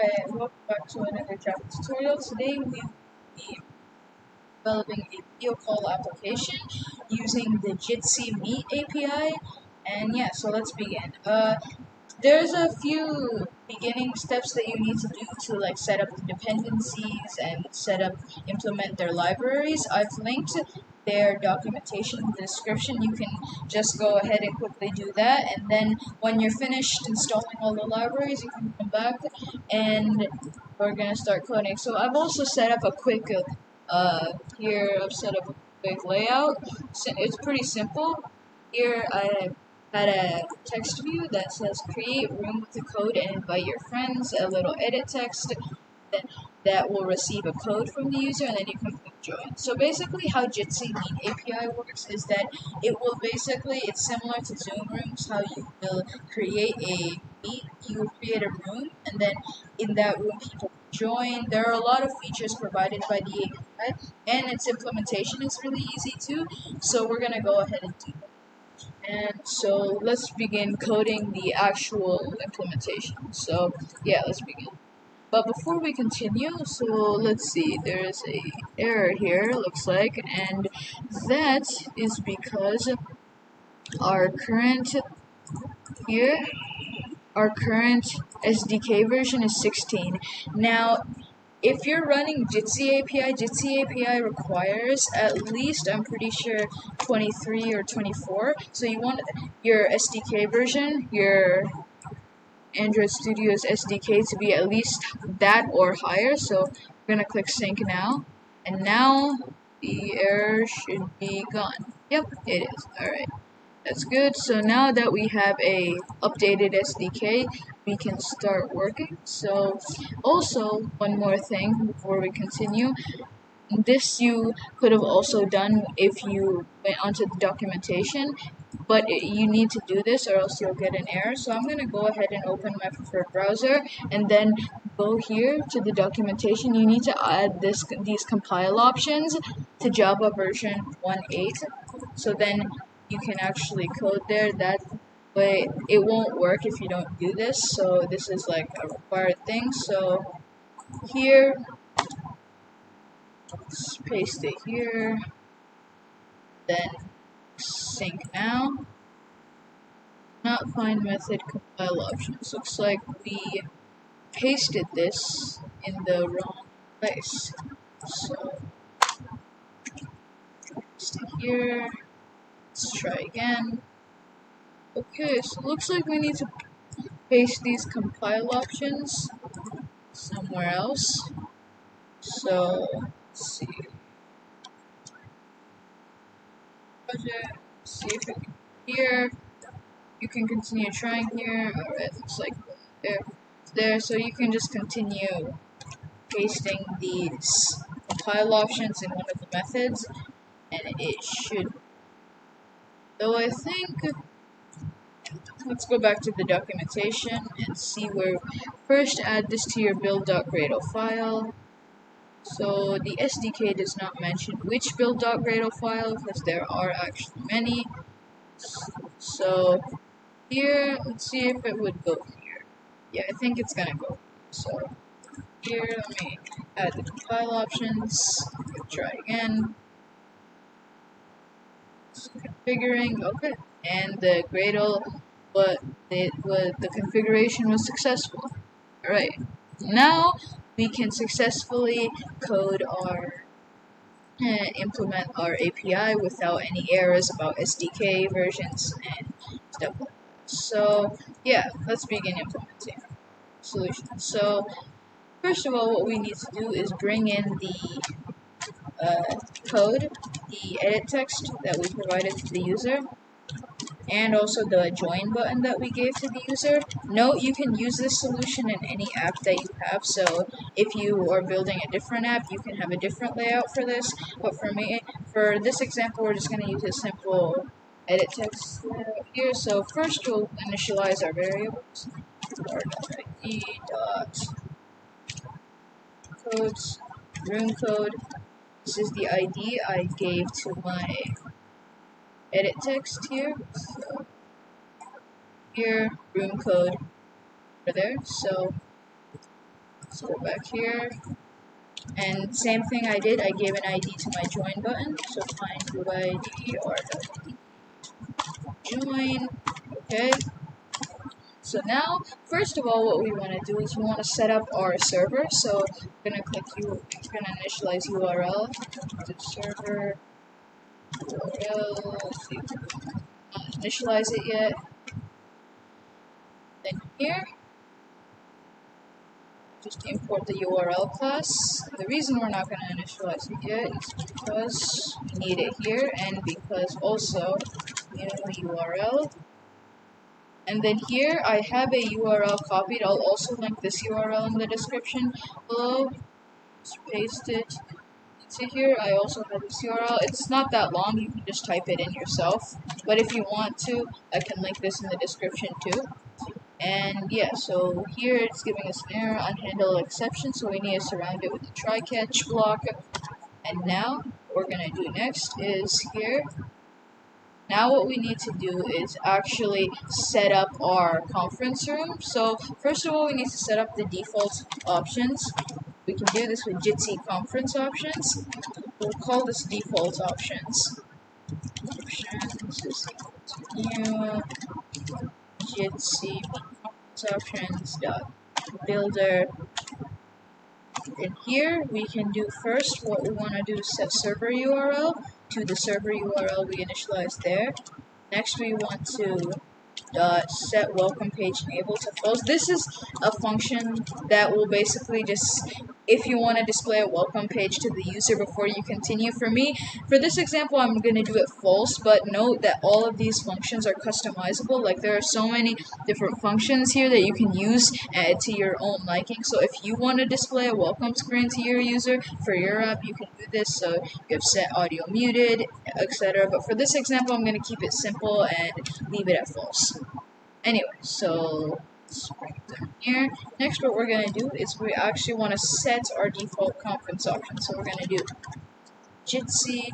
Alright, welcome back to another Java tutorial. Today we will be developing a video call application using the Jitsi Meet API. And yeah, so let's begin. There's a few beginning steps that you need to do to like set up the dependencies and implement their libraries. I've linked their documentation in the description. You can just go ahead and quickly do that, and then when you're finished installing all the libraries, you can come back and we're gonna start coding. So I've also set up a quick here I've set up a quick layout. So it's pretty simple. Here I had a text view that says create room with the code and invite your friends, a little edit text that will receive a code from the user, and then you can click join. So basically how Jitsi Meet API works is that it's similar to Zoom rooms, how you will create a meet, you will create a room, and then in that room people join. There are a lot of features provided by the API, and its implementation is really easy too, so we're going to go ahead and do that. And so let's begin coding the actual implementation. So yeah, let's begin. But before we continue, so let's see, there is a error here, looks like, and that is because our current SDK version is 16. Now, if you're running Jitsi API requires at least, I'm pretty sure, 23 or 24. So you want your SDK version, your Android Studio's SDK, to be at least that or higher. So we're gonna click sync now, and now the error should be gone. Yep, it is. Alright, that's good. So now that we have a updated SDK, we can start working. So also, one more thing before we continue. This you could have also done if you went onto the documentation, but you need to do this or else you'll get an error. So I'm going to go ahead and open my preferred browser and then go here to the documentation. You need to add these compile options to Java version 1.8. So then you can actually code there. That way it won't work if you don't do this. So this is like a required thing. So here, let's paste it here, then sync now. Not find method compile options. Looks like we pasted this in the wrong place. So paste it here. Let's try again. Okay, so looks like we need to paste these compile options somewhere else. So let's see. Project. See if it can here. You can continue trying here. Alright, looks like there. So you can just continue pasting these compile options in one of the methods, and it should. Though I think, let's go back to the documentation and see where. First, add this to your build.gradle file. So the SDK does not mention which build.gradle file because there are actually many. So here, let's see if it would go here. Yeah, I think it's gonna go. So here, let me add the compile options. Try again. Configuring, okay, and the Gradle, the configuration was successful. All right, now we can successfully code our implement our API without any errors about SDK versions and stuff like that. So yeah, let's begin implementing solution. So first of all, what we need to do is bring in the code, the edit text that we provided to the user, and also the join button that we gave to the user. Note, you can use this solution in any app that you have, so if you are building a different app, you can have a different layout for this, but for this example, we're just going to use a simple edit text layout here. So first we'll initialize our variables, id codes, room code. This is the ID I gave to my edit text here. So here, room code over there. So Let's go back here. And same thing I did, I gave an ID to my join button. So find UID or join. Okay. So now, first of all, what we want to do is we want to set up our server. So we're gonna click we're gonna initialize URL. The server URL. Not initialize it yet. Then here, just import the URL class. The reason we're not gonna initialize it yet is because we need it here, and because also new URL. And then here I have a URL copied. I'll also link this URL in the description below. Just paste it into here. I also have this URL. It's not that long, you can just type it in yourself. But if you want to, I can link this in the description too. And yeah, so here it's giving us an error, unhandled exception, so we need to surround it with a try-catch block. And now, what we're gonna do next is here. Now what we need to do is actually set up our conference room. So first of all, we need to set up the default options. We can do this with jitsi conference options. We'll call this default options. Options is new jitsi conference options dot builder. In here, we can do first what we want to do is set server URL to the server URL we initialized there. Next, we want to set welcome page enable to false. This is a function that will basically just, if you want to display a welcome page to the user before you continue. For this example, I'm going to do it false, but note that all of these functions are customizable. Like, there are so many different functions here that you can use to your own liking. So if you want to display a welcome screen to your user for your app, you can do this. So you have set audio muted, etc. But for this example, I'm going to keep it simple and leave it at false. Anyway, so let's bring it down here. Next, what we're going to do is we actually want to set our default conference option. So we're going to do jitsi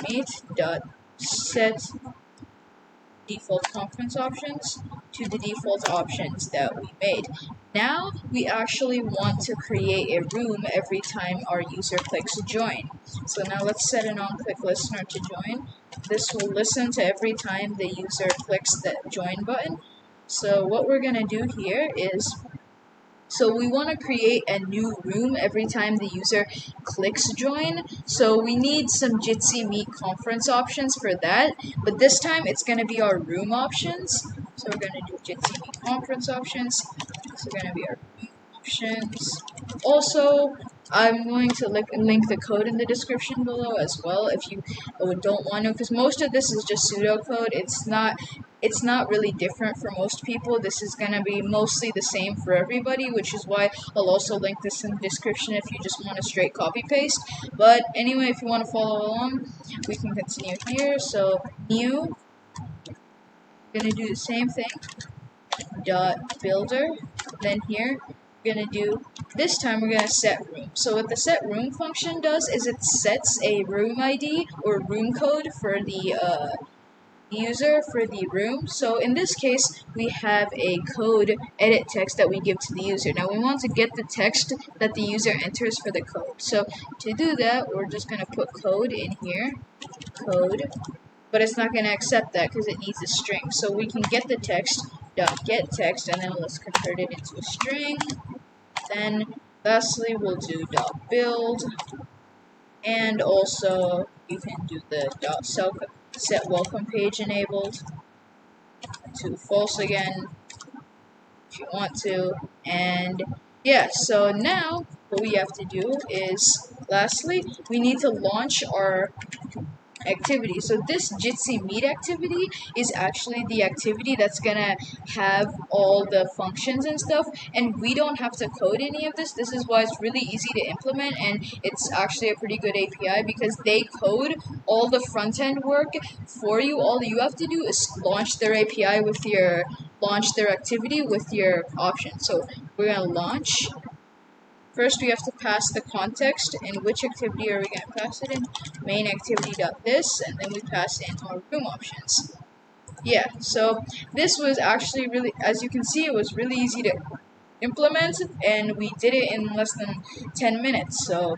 meet dot set default conference options to the default options that we made. Now we actually want to create a room every time our user clicks join. So now let's set an on-click listener to join. This will listen to every time the user clicks the join button. So what we're going to do here is, so we want to create a new room every time the user clicks join. So we need some Jitsi Meet conference options for that. But this time it's going to be our room options. So we're going to do Jitsi Meet conference options. So we're going to be our room options. Also, I'm going to link the code in the description below as well if you don't want to, because most of this is just pseudocode. It's not really different for most people. This is going to be mostly the same for everybody, which is why I'll also link this in the description if you just want to straight copy paste. But anyway, if you want to follow along, we can continue here. So new, going to do the same thing, dot builder, then here we're going to do, this time we're going to set room. So what the set room function does is it sets a room ID or room code for the user for the room. So in this case, we have a code edit text that we give to the user. Now we want to get the text that the user enters for the code. So to do that, we're just going to put code in here, code, but it's not going to accept that because it needs a string. So we can get the text, dot get text, and then let's convert it into a string. Then lastly, we'll do dot build, and also you can do the dot set welcome page enabled to false again if you want to. And yeah, so now what we have to do is, lastly, we need to launch our activity. So this Jitsi Meet activity is actually the activity that's gonna have all the functions and stuff, and we don't have to code any of this. This is why it's really easy to implement, and it's actually a pretty good API because they code all the front-end work for you. All you have to do is launch their API with your their activity with your option. So we're gonna launch. First, we have to pass the context. In which activity are we going to pass it in? Main activity.this, and then we pass in our room options. Yeah, so this was actually really, as you can see, it was really easy to implement, and we did it in less than 10 minutes. So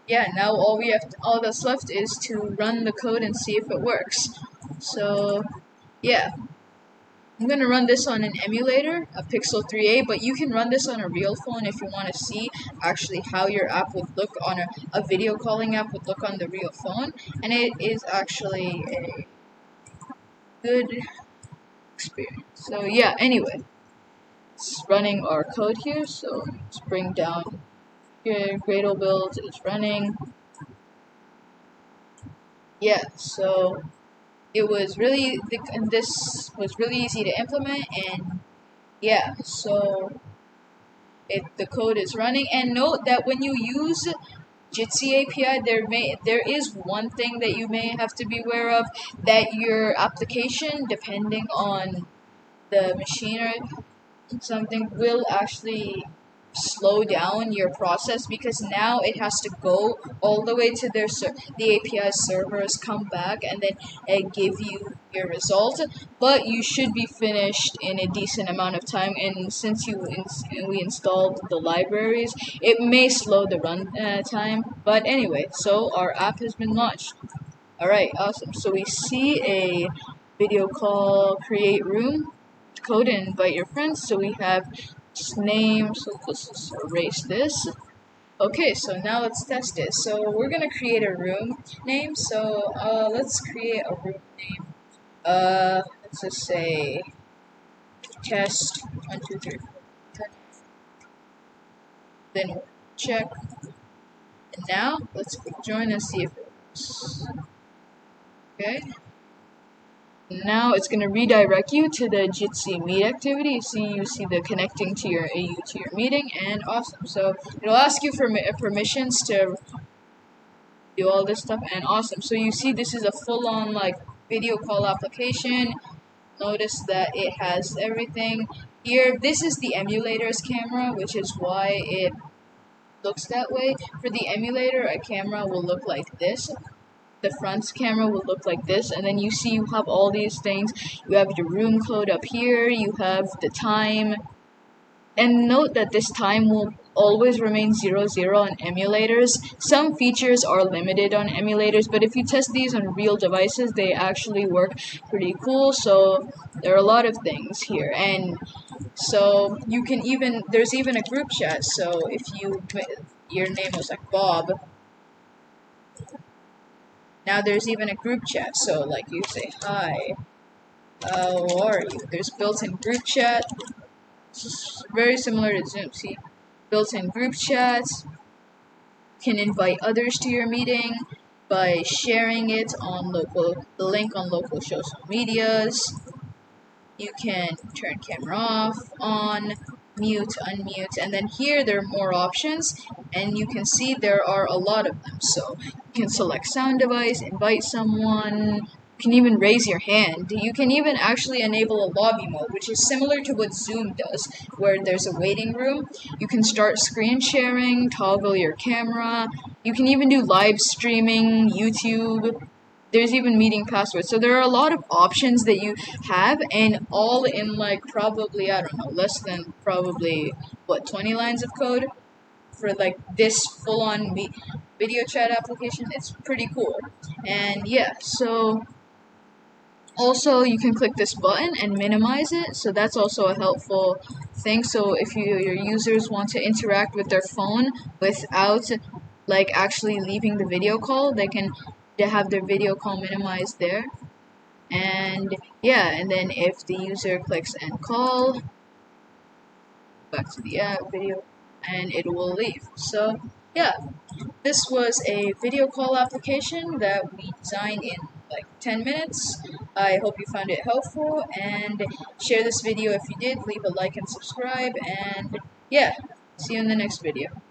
yeah, now all that's left is to run the code and see if it works. So yeah, I'm gonna run this on an emulator, a Pixel 3a, but you can run this on a real phone if you want to see actually how your app would look on a video calling app would look on the real phone, and it is actually a good experience. So yeah, anyway, it's running our code here, so let's bring down here, Gradle build is running. Yeah, so it was really, this was really easy to implement, and yeah, so the code is running. And note that when you use Jitsi API, there is one thing that you may have to be aware of, that your application, depending on the machine or something, will actually slow down your process, because now it has to go all the way to the API servers, come back, and then give you your result. But you should be finished in a decent amount of time, and since we installed the libraries, it may slow the run time. But anyway, so our app has been launched. Alright, awesome. So we see a video call create room code and invite your friends. So we have name, so let's just erase this. Okay, so now let's test it. So we're gonna create a room name. So let's create a room name. Let's just say test 1, 2, 3, 4. Then we'll check. And now let's join and see if it works. Okay. Now it's going to redirect you to the Jitsi Meet activity. You see the connecting to your AU to your meeting, and awesome. So it'll ask you for permissions to do all this stuff, and awesome. So you see this is a full-on like video call application. Notice that it has everything here. This is the emulator's camera, which is why it looks that way. For the emulator, a camera will look like this. The front camera will look like this, and then you see you have all these things. You have your room code up here, you have the time, and note that this time will always remain 00 on emulators. Some features are limited on emulators, but if you test these on real devices, they actually work pretty cool. So there are a lot of things here, and so you can there's even a group chat. So if your name was like Bob, now there's even a group chat, so like you say, hi, how are you? There's built-in group chat. It's very similar to Zoom, see? Built-in group chats. You can invite others to your meeting by sharing it on the link on local social medias. You can turn camera off, on, mute, unmute, and then here there are more options, and you can see there are a lot of them. So you can select sound device, invite someone, you can even raise your hand. You can even actually enable a lobby mode, which is similar to what Zoom does, where there's a waiting room. You can start screen sharing, toggle your camera, you can even do live streaming, YouTube. There's even meeting passwords. So there are a lot of options that you have, and all in like probably, I don't know, less than probably, 20 lines of code for like this full-on video chat application. It's pretty cool. And yeah, so also you can click this button and minimize it, so that's also a helpful thing. So if your users want to interact with their phone without like actually leaving the video call, they have their video call minimized there. And yeah, and then if the user clicks end call, back to the app video, and it will leave. So yeah, this was a video call application that we designed in like 10 minutes. I hope you found it helpful, and share this video if you did. Leave a like and subscribe, and yeah, see you in the next video.